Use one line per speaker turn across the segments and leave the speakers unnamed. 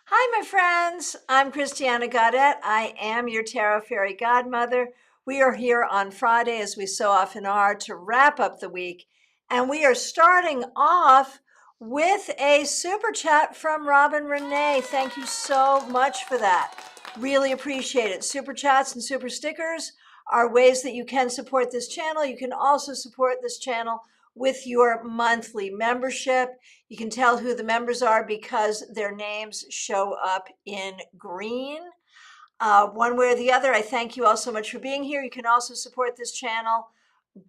Hi, my friends. I'm Christiana Gaudette. I am your Tarot Fairy Godmother. We are here on Friday, as we so often are, to wrap up the week. And we are starting off with a super chat from Robin Renee. Thank you so much for that. Really appreciate it. Super chats and super stickers are ways that you can support this channel. You can also support this channel with your monthly membership. You can tell who the members are because their names show up in green. One way or the other, I thank you all so much for being here. You can also support this channel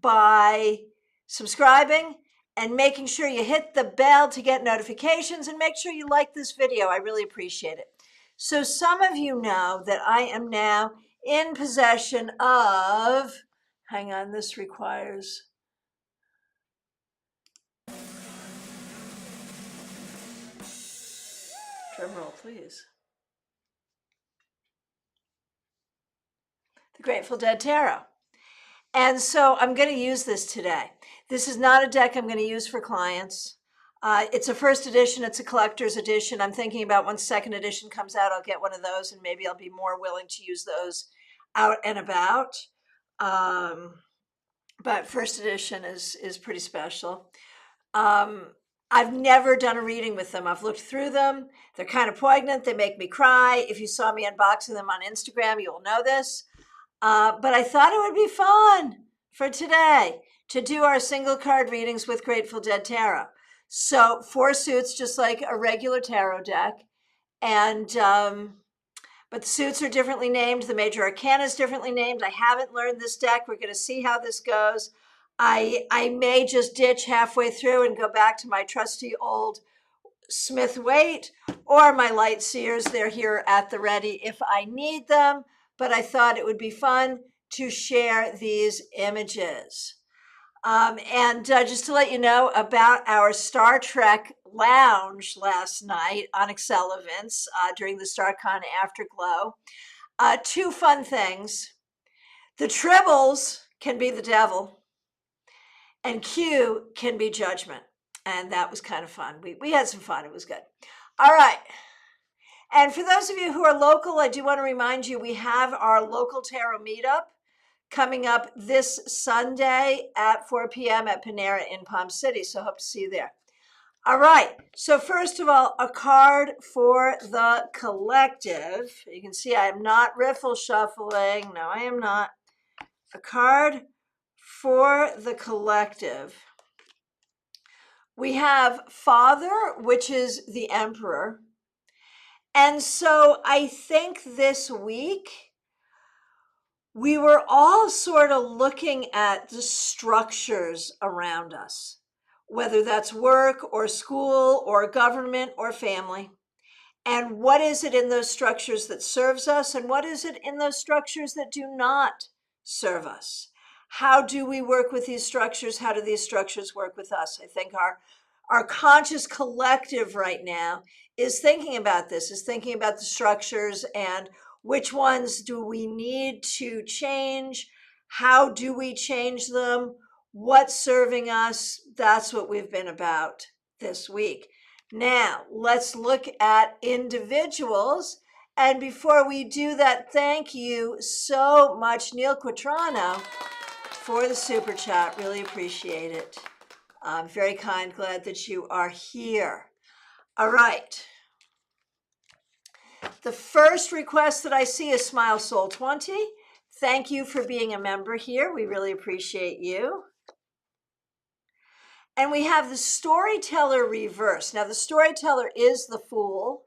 by subscribing and making sure you hit the bell to get notifications, and make sure you like this video. I really appreciate it. So some of you know that I am now in possession of, hang on, this requires, drum roll please, the Grateful Dead Tarot. And so I'm going to use this today. This is not a deck I'm going to use for clients. It's a first edition. It's a collector's edition. I'm thinking about when second edition comes out, I'll get one of those, and maybe I'll be more willing to use those out and about. But first edition is pretty special. I've never done a reading with them. I've looked through them. They're kind of poignant. They make me cry. If you saw me unboxing them on Instagram, you will know this. But I thought it would be fun for today to do our single card readings with Grateful Dead Tarot. So 4 suits, just like a regular tarot deck. And, but the suits are differently named. The major arcana is differently named. I haven't learned this deck. We're going to see how this goes. I may just ditch halfway through and go back to my trusty old Smith Waite or my Light Seers. They're here at the ready if I need them, but I thought it would be fun to share these images. And just to let you know about our Star Trek lounge last night, Onyx Events, during the StarCon Afterglow. 2 fun things. The Tribbles can be the devil, and Q can be judgment. And that was kind of fun. We had some fun. It was good. All right. And for those of you who are local, I do want to remind you, we have our local tarot meetup coming up this Sunday at 4 p.m. at Panera in Palm City. So hope to see you there. All right. So first of all, a card for the collective. You can see I am not riffle shuffling. No, I am not. A card for the collective. We have Father, which is the Emperor. And so I think this week we were all sort of looking at the structures around us, whether that's work or school or government or family. And what is it in those structures that serves us? And what is it in those structures that do not serve us? How do we work with these structures? How do these structures work with us? I think our conscious collective right now is thinking about this, is thinking about the structures and which ones do we need to change? How do we change them? What's serving us? That's what we've been about this week. Now, let's look at individuals. And before we do that, thank you so much, Neil Quatrano, for the super chat. Really appreciate it. Very kind. Glad that you are here. All right. The first request that I see is Smile Soul 20. Thank you for being a member here. We really appreciate you. And we have the Storyteller Reverse. Now, the Storyteller is the Fool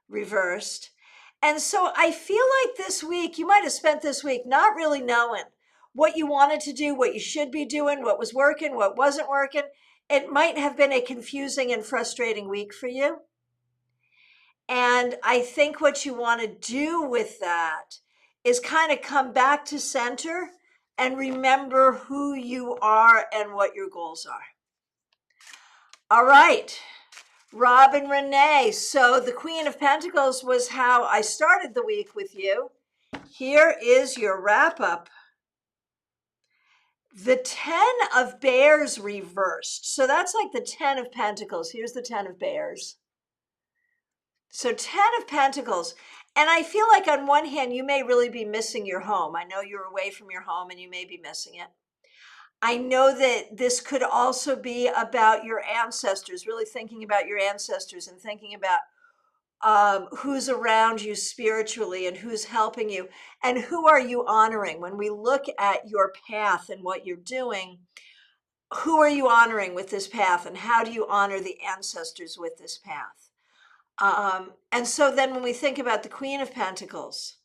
reversed. And so I feel like this week, you might have spent this week not really knowing what you wanted to do, what you should be doing, what was working, what wasn't working. It might have been a confusing and frustrating week for you. And I think what you want to do with that is kind of come back to center and remember who you are and what your goals are. All right, Robin Renee. So the Queen of Pentacles was how I started the week with you. Here is your wrap up. The 10 of Bears reversed. So that's like the 10 of Pentacles. Here's the 10 of Bears. So 10 of Pentacles. And I feel like on one hand, you may really be missing your home. I know you're away from your home and you may be missing it. I know that this could also be about your ancestors, really thinking about your ancestors and thinking about who's around you spiritually and who's helping you and who are you honoring. When we look at your path and what you're doing, who are you honoring with this path and how do you honor the ancestors with this path? And so then when we think about the Queen of Pentacles,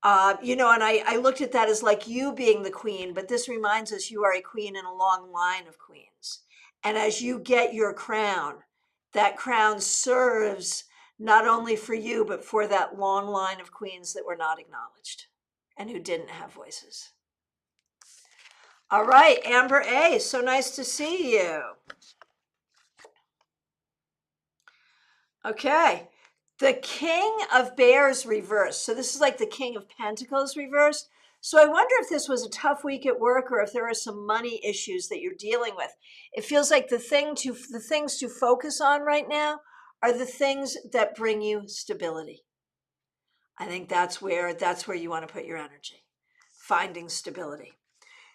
and I looked at that as like you being the queen, but this reminds us you are a queen in a long line of queens. And as you get your crown, that crown serves not only for you, but for that long line of queens that were not acknowledged and who didn't have voices. All right, Amber A., so nice to see you. Okay. The King of Bears reversed. So this is like the King of Pentacles reversed. So I wonder if this was a tough week at work or if there are some money issues that you're dealing with. It feels like the things to focus on right now are the things that bring you stability. I think that's where you want to put your energy, finding stability.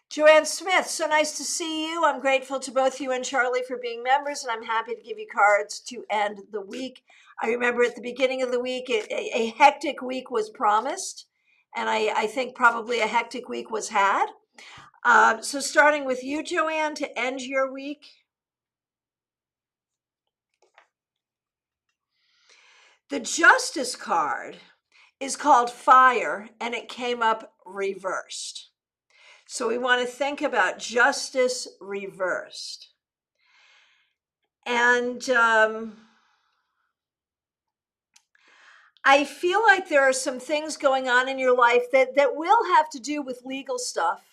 Joanne Smith, so nice to see you. I'm grateful to both you and Charlie for being members, and I'm happy to give you cards to end the week. I remember at the beginning of the week, a hectic week was promised, and I think probably a hectic week was had. So starting with you, Joanne, to end your week. The Justice card is called Fire, and it came up reversed. So we want to think about justice reversed. And I feel like there are some things going on in your life that will have to do with legal stuff.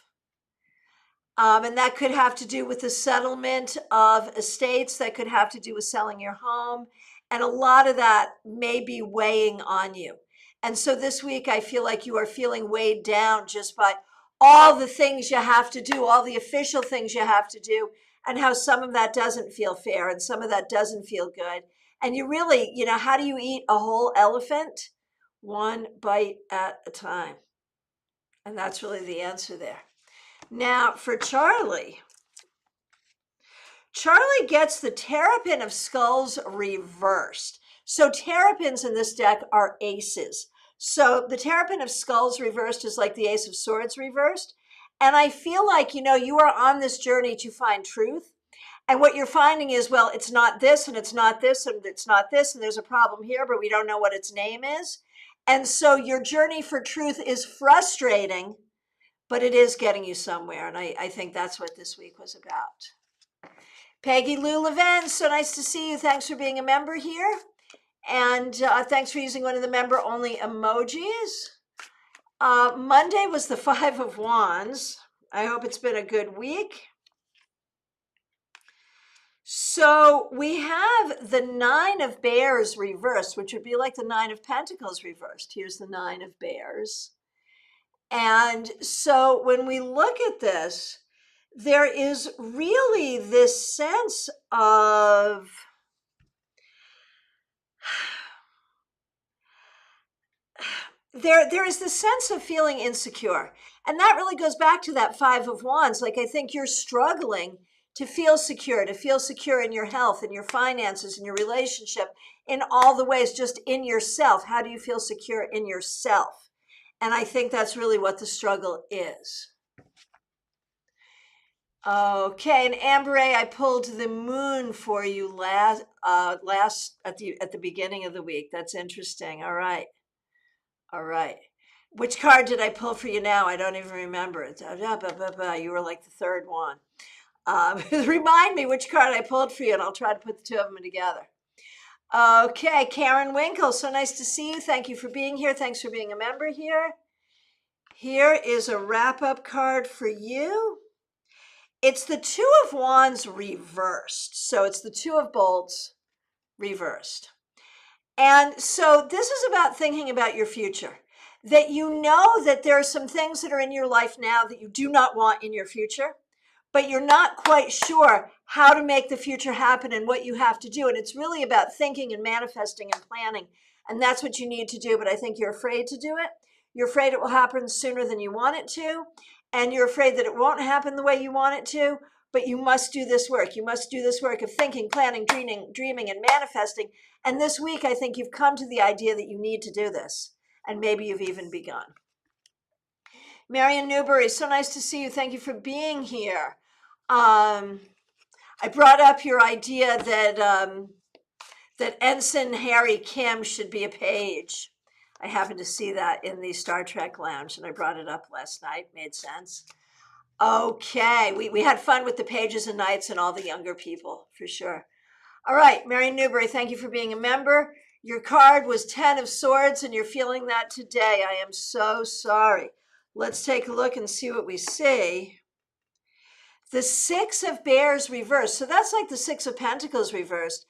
And that could have to do with the settlement of estates, that could have to do with selling your home. And a lot of that may be weighing on you. And so this week, I feel like you are feeling weighed down just by all the things you have to do, all the official things you have to do, and how some of that doesn't feel fair and some of that doesn't feel good. And you really, how do you eat a whole elephant? One bite at a time. And that's really the answer there. Now for Charlie. Charlie gets the Terrapin of Skulls reversed. So Terrapins in this deck are aces. So the Terrapin of Skulls reversed is like the Ace of Swords reversed. And I feel like, you are on this journey to find truth. And what you're finding is, well, it's not this, and it's not this, and it's not this, and there's a problem here, but we don't know what its name is. And so your journey for truth is frustrating, but it is getting you somewhere. And I think that's what this week was about. Peggy Lou Levin, so nice to see you. Thanks for being a member here. And thanks for using one of the member-only emojis. Monday was the 5 of Wands. I hope it's been a good week. So we have the 9 of Bears reversed, which would be like the 9 of Pentacles reversed. Here's the 9 of Bears. And so when we look at this, there is really this sense of there is this sense of feeling insecure. And that really goes back to that 5 of Wands. Like, I think you're struggling to feel secure in your health, in your finances, in your relationship, in all the ways, just in yourself. How do you feel secure in yourself? And I think that's really what the struggle is. Okay, and Amber A., I pulled the moon for you last at the beginning of the week. That's interesting. All right. Which card did I pull for you now? I don't even remember. You were like the third one. Remind me which card I pulled for you, and I'll try to put the two of them together. Okay, Karen Winkle, so nice to see you. Thank you for being here. Thanks for being a member here. Here is a wrap-up card for you. It's the 2 of Wands reversed. So it's the 2 of Bolts reversed. And so this is about thinking about your future. That you know that there are some things that are in your life now that you do not want in your future, but you're not quite sure how to make the future happen and what you have to do. And it's really about thinking and manifesting and planning. And that's what you need to do. But I think you're afraid to do it. You're afraid it will happen sooner than you want it to. And you're afraid that it won't happen the way you want it to. But you must do this work. You must do this work of thinking, planning, dreaming, and manifesting. And this week, I think you've come to the idea that you need to do this. And maybe you've even begun. Marion Newberry, so nice to see you. Thank you for being here. I brought up your idea that Ensign Harry Kim should be a page. I happened to see that in the Star Trek lounge, and I brought it up last night. Made sense. Okay, we had fun with the pages and knights and all the younger people, for sure. All right, Marion Newberry, thank you for being a member. Your card was 10 of Swords, and you're feeling that today. I am so sorry. Let's take a look and see what we see. The 6 of Bears reversed. So that's like the 6 of Pentacles reversed.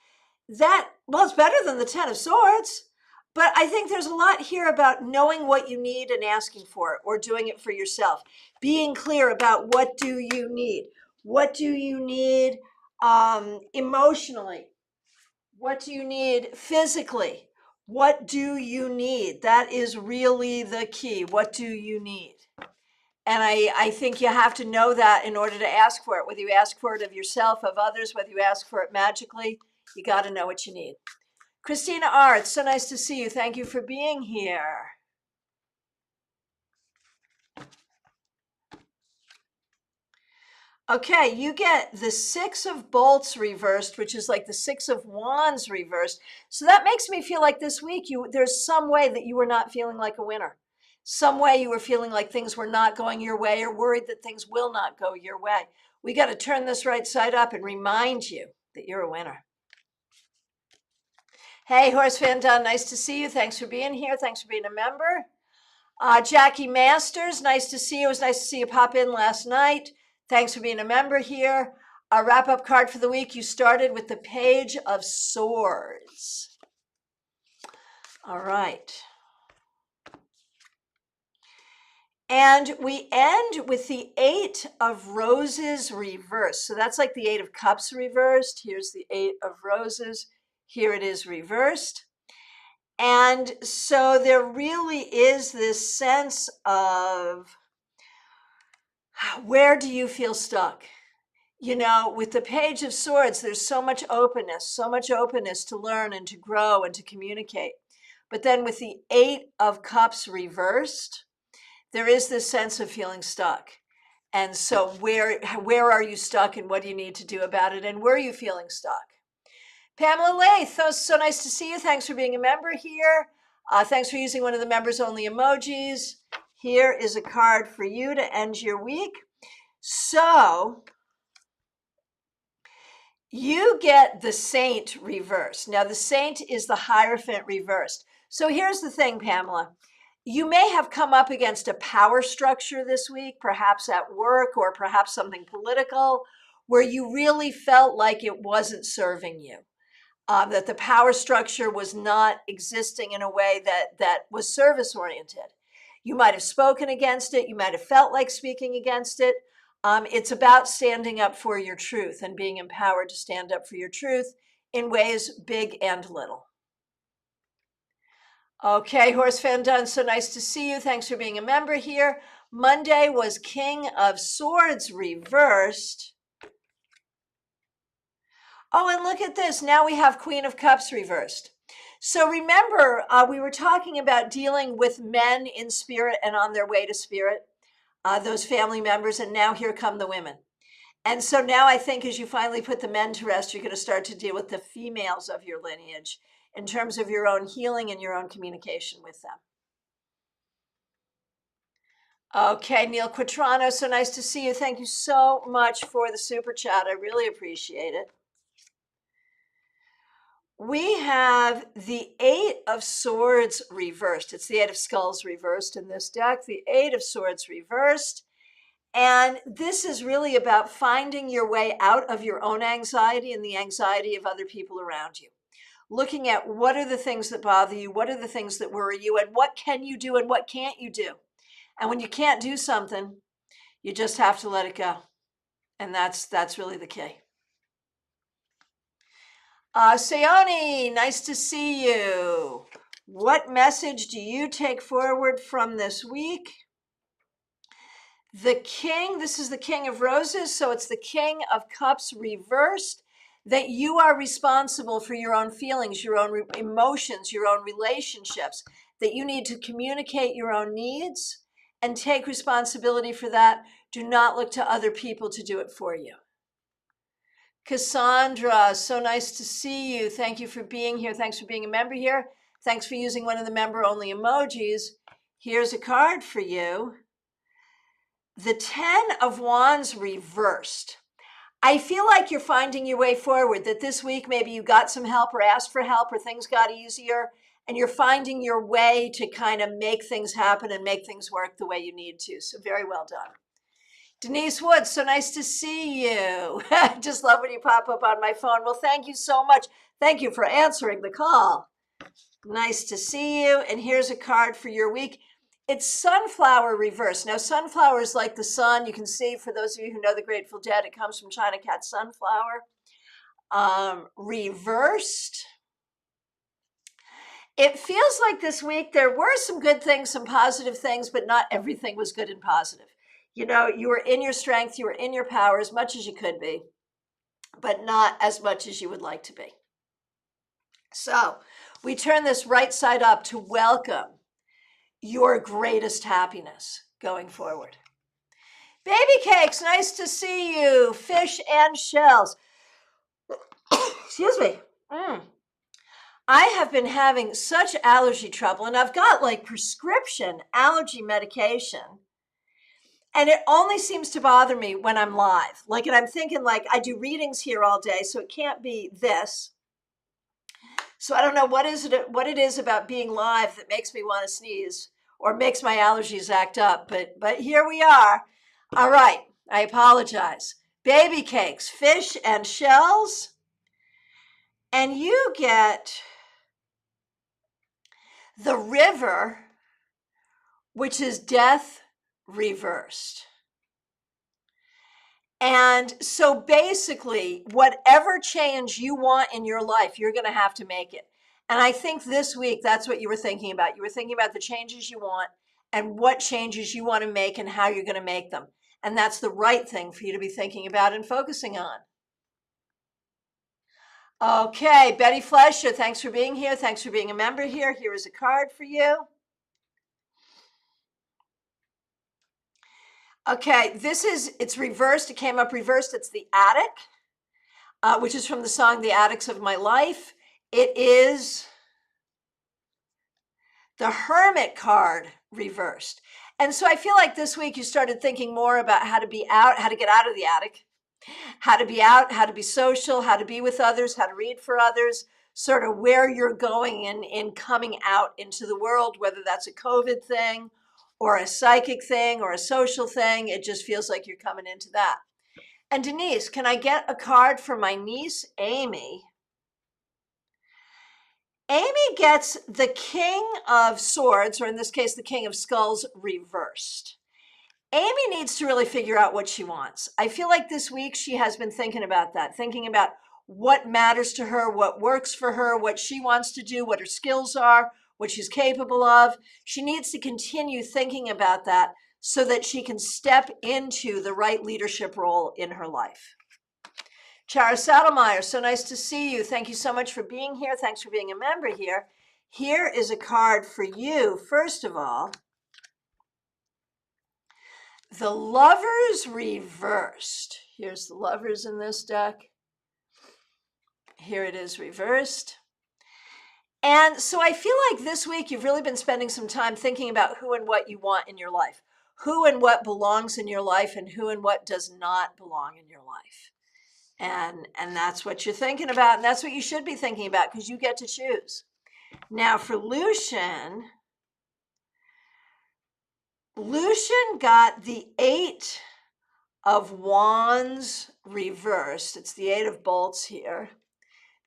Well, it's better than the 10 of Swords. But I think there's a lot here about knowing what you need and asking for it, or doing it for yourself. Being clear about what do you need. What do you need emotionally? What do you need physically? What do you need? That is really the key. What do you need? And I think you have to know that in order to ask for it, whether you ask for it of yourself, of others, whether you ask for it magically, you got to know what you need. Christina R., it's so nice to see you. Thank you for being here. Okay, you get the 6 of Bolts reversed, which is like the 6 of Wands reversed. So that makes me feel like this week there's some way that you were not feeling like a winner. Some way you were feeling like things were not going your way, or worried that things will not go your way. We got to turn this right side up and remind you that you're a winner. Hey, Horse Van Dunn, nice to see you. Thanks for being here. Thanks for being a member. Jackie Masters, nice to see you. It was nice to see you pop in last night. Thanks for being a member here. Our wrap-up card for the week, you started with the Page of Swords. All right. And we end with the 8 of Roses reversed. So that's like the 8 of Cups reversed. Here's the 8 of Roses. Here it is reversed. And so there really is this sense of, where do you feel stuck? You know, with the Page of Swords, there's so much openness to learn and to grow and to communicate. But then with the 8 of Cups reversed, there is this sense of feeling stuck. And so where are you stuck, and what do you need to do about it? And where are you feeling stuck? Pamela Lath, so nice to see you. Thanks for being a member here. Thanks for using one of the members only emojis. Here is a card for you to end your week. So you get the Saint reversed. Now the Saint is the Hierophant reversed. So here's the thing, Pamela. You may have come up against a power structure this week, perhaps at work or perhaps something political, where you really felt like it wasn't serving you, that the power structure was not existing in a way that was service-oriented. You might have spoken against it. You might have felt like speaking against it. It's about standing up for your truth and being empowered to stand up for your truth in ways big and little. Okay, Horse Van Dunn, so nice to see you. Thanks for being a member here. Monday was King of Swords reversed. Oh, and look at this. Now we have Queen of Cups reversed. So remember, we were talking about dealing with men in spirit and on their way to spirit, those family members, and now here come the women. And so now I think as you finally put the men to rest, you're going to start to deal with the females of your lineage in terms of your own healing and your own communication with them. Okay, Neil Quatrano, so nice to see you. Thank you so much for the super chat. I really appreciate it. We have the 8 of Swords reversed. It's the 8 of Skulls reversed in this deck, the 8 of Swords reversed. And this is really about finding your way out of your own anxiety and the anxiety of other people around you. Looking at what are the things that bother you, what are the things that worry you, and what can you do and what can't you do. And when you can't do something, you just have to let it go. And that's really the key. Sayoni, nice to see you. What message do you take forward from this week? The King, this is the King of Roses, so it's the King of Cups reversed, that you are responsible for your own feelings, your own emotions, your own relationships, that you need to communicate your own needs and take responsibility for that. Do not look to other people to do it for you. Cassandra, so nice to see you. Thank you for being here. Thanks for being a member here. Thanks for using one of the member-only emojis. Here's a card for you. The 10 of Wands reversed. I feel like you're finding your way forward, that this week maybe you got some help or asked for help or things got easier, and you're finding your way to kind of make things happen and make things work the way you need to. So very well done. Denise Woods, so nice to see you. I just love when you pop up on my phone. Well, thank you so much. Thank you for answering the call. Nice to see you. And here's a card for your week. It's Sunflower reversed. Now, sunflower is like the sun. You can see, for those of you who know the Grateful Dead, it comes from China Cat Sunflower. Reversed. It feels like this week there were some good things, some positive things, but not everything was good and positive. You know, you were in your strength, you were in your power as much as you could be, but not as much as you would like to be. So we turn this right side up to welcome your greatest happiness going forward. Baby Cakes, nice to see you. Fish and shells. Excuse me. I have been having such allergy trouble, and I've got like prescription allergy medication. And it only seems to bother me when I'm live. Like, and I'm thinking, like, I do readings here all day, so it can't be this. So I don't know what it is about being live that makes me want to sneeze or makes my allergies act up. But here we are. All right, I apologize. Baby Cakes, fish and shells. And you get the river, which is death reversed. And so basically, whatever change you want in your life, you're going to have to make it. And I think this week, that's what you were thinking about. You were thinking about the changes you want and what changes you want to make and how you're going to make them. And that's the right thing for you to be thinking about and focusing on. Okay, Betty Fleischer, thanks for being here. Thanks for being a member here. Here is a card for you. Okay, it's reversed. It came up reversed. It's the Attic, which is from the song The Attics of My Life. It is the Hermit card reversed. And so I feel like this week you started thinking more about how to be out, how to get out of the attic, how to be out, how to be social, how to be with others, how to read for others, sort of where you're going in coming out into the world, whether that's a COVID thing or a psychic thing or a social thing. It just feels like you're coming into that. And Denise, can I get a card for my niece, Amy? Amy gets the King of Swords, or in this case, the King of Skulls reversed. Amy needs to really figure out what she wants. I feel like this week she has been thinking about that, thinking about what matters to her, what works for her, what she wants to do, what her skills are, what she's capable of. She needs to continue thinking about that so that she can step into the right leadership role in her life. Chara Saddlemeyer, so nice to see you. Thank you so much for being here. Thanks for being a member here. Here is a card for you. First of all, the Lovers reversed. Here's the Lovers in this deck. Here it is reversed. And so I feel like this week you've really been spending some time thinking about who and what you want in your life, who and what belongs in your life, and who and what does not belong in your life. And that's what you're thinking about, and that's what you should be thinking about, because you get to choose. Now for Lucian got the 8 of Wands reversed. It's the 8 of Bolts here.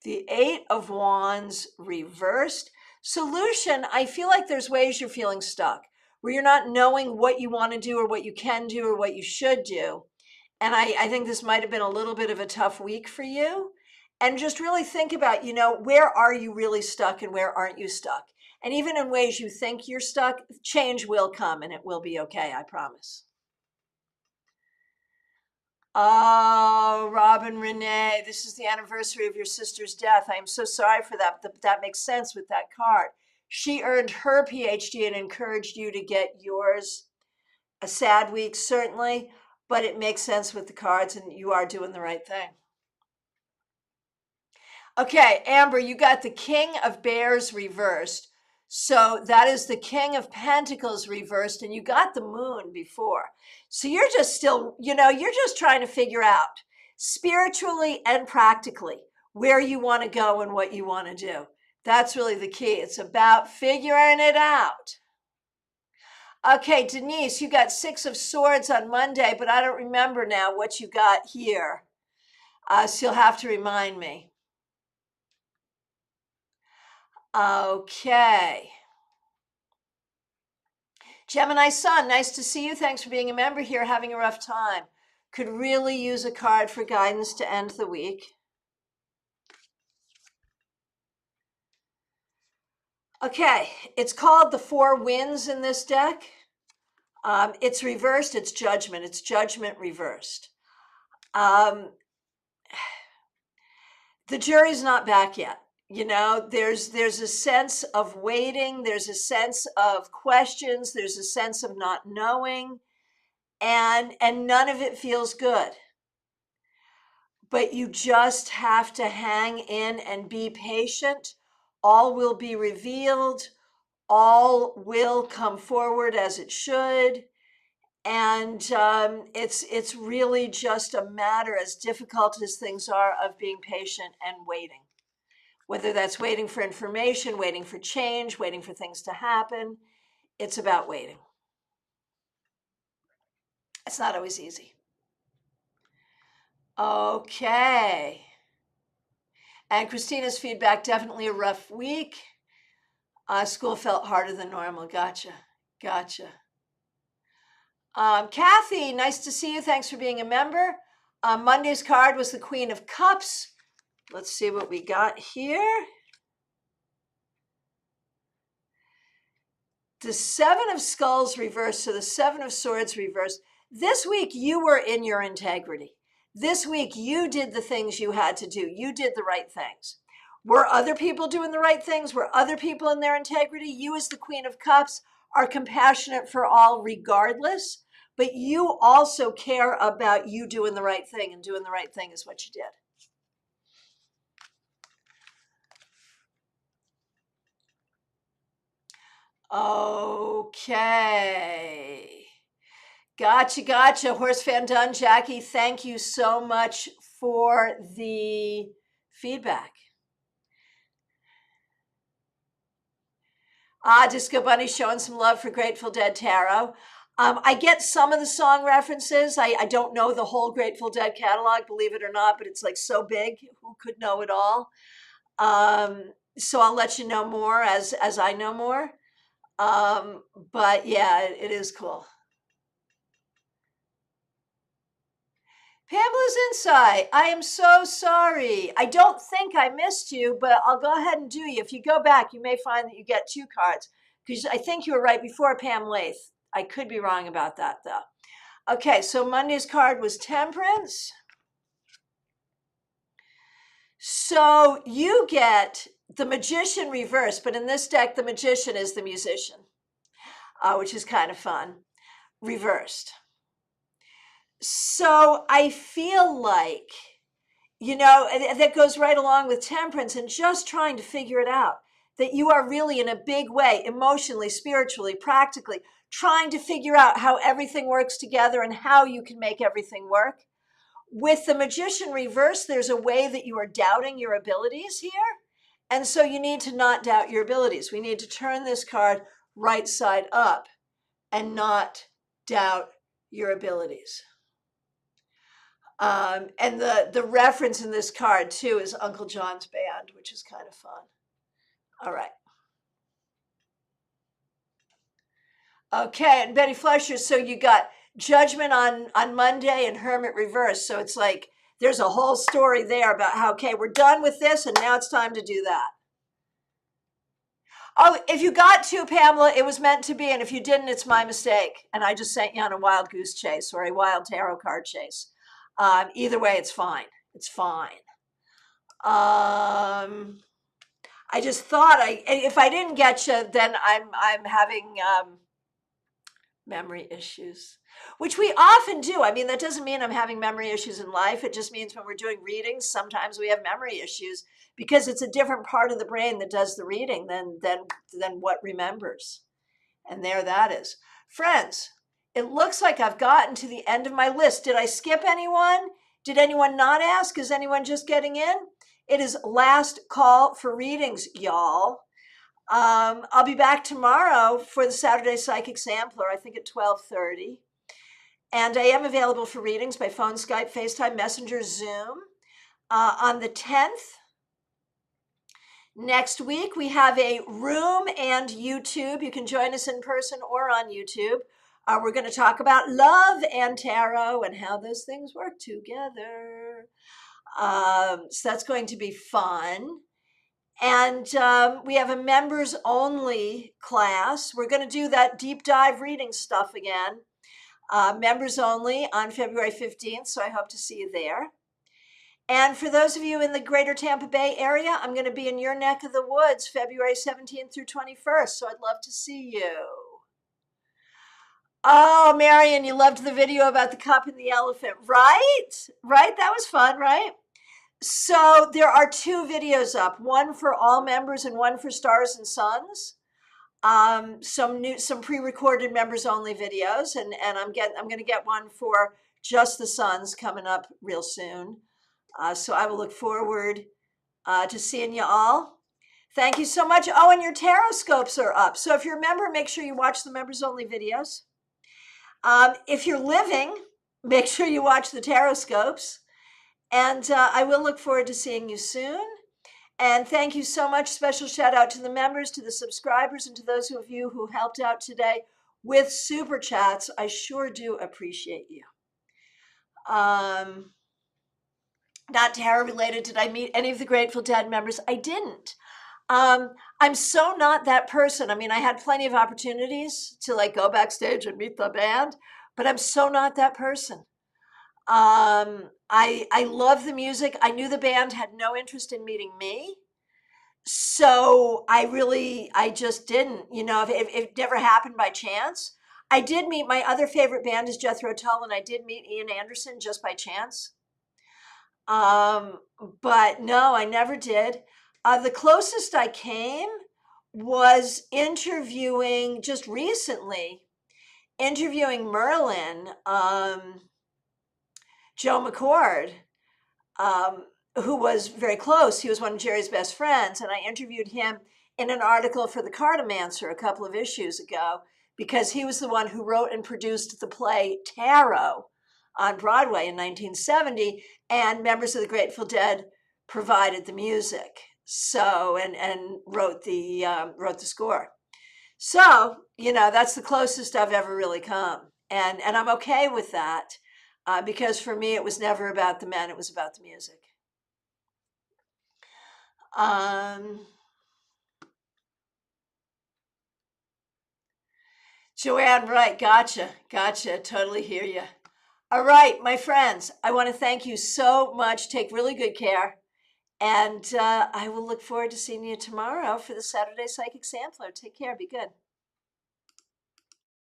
The 8 of Wands reversed. So Lucian, I feel like there's ways you're feeling stuck, where you're not knowing what you want to do or what you can do or what you should do. And I think this might have been a little bit of a tough week for you. and just really think about, where are you really stuck and where aren't you stuck? And even in ways you think you're stuck, change will come and it will be okay, I promise. Oh, Robin Renee, this is the anniversary of your sister's death. I am so sorry for that, but that makes sense with that card. She earned her PhD and encouraged you to get yours. A sad week, certainly, but it makes sense with the cards and you are doing the right thing. Okay, Amber, you got the King of Bears reversed. So that is the King of Pentacles reversed, and you got the Moon before. So you're just still, you're just trying to figure out spiritually and practically where you want to go and what you want to do. That's really the key. It's about figuring it out. Okay, Denise, you got 6 of Swords on Monday, but I don't remember now what you got here. So you'll have to remind me. Okay. Gemini Sun, nice to see you. Thanks for being a member here. Having a rough time. Could really use a card for guidance to end the week. Okay, it's called the Four Winds in this deck. It's reversed. It's Judgment. It's Judgment reversed. The jury's not back yet. There's a sense of waiting. There's a sense of questions. There's a sense of not knowing, and none of it feels good. But you just have to hang in and be patient. All will be revealed. All will come forward as it should. And it's really just a matter, as difficult as things are, of being patient and waiting. Whether that's waiting for information, waiting for change, waiting for things to happen, it's about waiting. It's not always easy. Okay. And Christina's feedback, definitely a rough week. School felt harder than normal. Gotcha. Kathy, nice to see you. Thanks for being a member. Monday's card was the Queen of Cups. Let's see what we got here. The Seven of Skulls reversed, so the Seven of Swords reversed. This week, you were in your integrity. This week, you did the things you had to do. You did the right things. Were other people doing the right things? Were other people in their integrity? You, as the Queen of Cups, are compassionate for all regardless, but you also care about you doing the right thing, and doing the right thing is what you did. Okay. Gotcha. Horse Fan Done. Jackie, thank you so much for the feedback. Disco Bunny showing some love for Grateful Dead Tarot. I get some of the song references. I don't know the whole Grateful Dead catalog, believe it or not, but it's like so big. Who could know it all? So I'll let you know more as I know more. But yeah, it is cool. Pamela's Insight, I am so sorry. I don't think I missed you, but I'll go ahead and do you. If you go back, you may find that you get 2 cards, because I think you were right before Pam Lath. I could be wrong about that, though. Okay, so Monday's card was Temperance. So you get the Magician reversed, but in this deck, the Magician is the musician, which is kind of fun, reversed. So I feel like, that goes right along with Temperance and just trying to figure it out, that you are really in a big way, emotionally, spiritually, practically, trying to figure out how everything works together and how you can make everything work. With the Magician reverse, there's a way that you are doubting your abilities here. And so you need to not doubt your abilities. We need to turn this card right side up and not doubt your abilities. And the reference in this card, too, is Uncle John's Band, which is kind of fun. All right. Okay, and Betty Fletcher, so you got Judgment on Monday and Hermit reverse. So it's like there's a whole story there about how, okay, we're done with this and now it's time to do that. Oh, if you got to, Pamela, it was meant to be. And if you didn't, it's my mistake. And I just sent you on a wild goose chase or a wild tarot card chase. Either way, it's fine. It's fine. I just thought if I didn't get you, then I'm having memory issues, which we often do. I mean, that doesn't mean I'm having memory issues in life. It just means when we're doing readings, sometimes we have memory issues because it's a different part of the brain that does the reading than what remembers. And there that is. Friends, it looks like I've gotten to the end of my list. Did I skip anyone? Did anyone not ask? Is anyone just getting in? It is last call for readings, y'all. I'll be back tomorrow for the Saturday Psychic Sampler, I think at 12:30. And I am available for readings by phone, Skype, FaceTime, Messenger, Zoom. On the 10th, next week, we have a room and YouTube. You can join us in person or on YouTube. We're going to talk about love and tarot and how those things work together. So that's going to be fun. And we have a members only class. We're going to do that deep dive reading stuff again. Members only on February 15th. So I hope to see you there. And for those of you in the greater Tampa Bay area, I'm going to be in your neck of the woods February 17th through 21st. So I'd love to see you. Oh, Marion, you loved the video about the cup and the elephant, right? Right? That was fun, right? So there are 2 videos up, one for all members and one for stars and suns. Some pre-recorded members only videos, and I'm going to get one for just the suns coming up real soon. So I will look forward to seeing you all. Thank you so much. Oh, and your tarot scopes are up. So if you're a member, make sure you watch the members only videos. If you're living, make sure you watch the tarot scopes. And I will look forward to seeing you soon. And thank you so much. Special shout out to the members, to the subscribers, and to those of you who helped out today with super chats. I sure do appreciate you. Not tarot related. Did I meet any of the Grateful Dead members? I didn't. I'm so not that person. I mean, I had plenty of opportunities to like go backstage and meet the band, but I'm so not that person. I love the music. I knew the band had no interest in meeting me. So I just didn't, if it never happened by chance. I did meet my other favorite band is Jethro Tull, and I did meet Ian Anderson just by chance. But no, I never did. The closest I came was just recently, interviewing Merlin, Joe McCord, who was very close. He was one of Jerry's best friends. And I interviewed him in an article for the Cartomancer a couple of issues ago, because he was the one who wrote and produced the play Tarot on Broadway in 1970. And members of the Grateful Dead provided the music. So, and wrote the score. So, that's the closest I've ever really come. And I'm okay with that. Because for me, it was never about the men, it was about the music. Joanne, right, gotcha, totally hear you. All right, my friends, I want to thank you so much. Take really good care. And I will look forward to seeing you tomorrow for the Saturday Psychic Sampler. Take care, be good.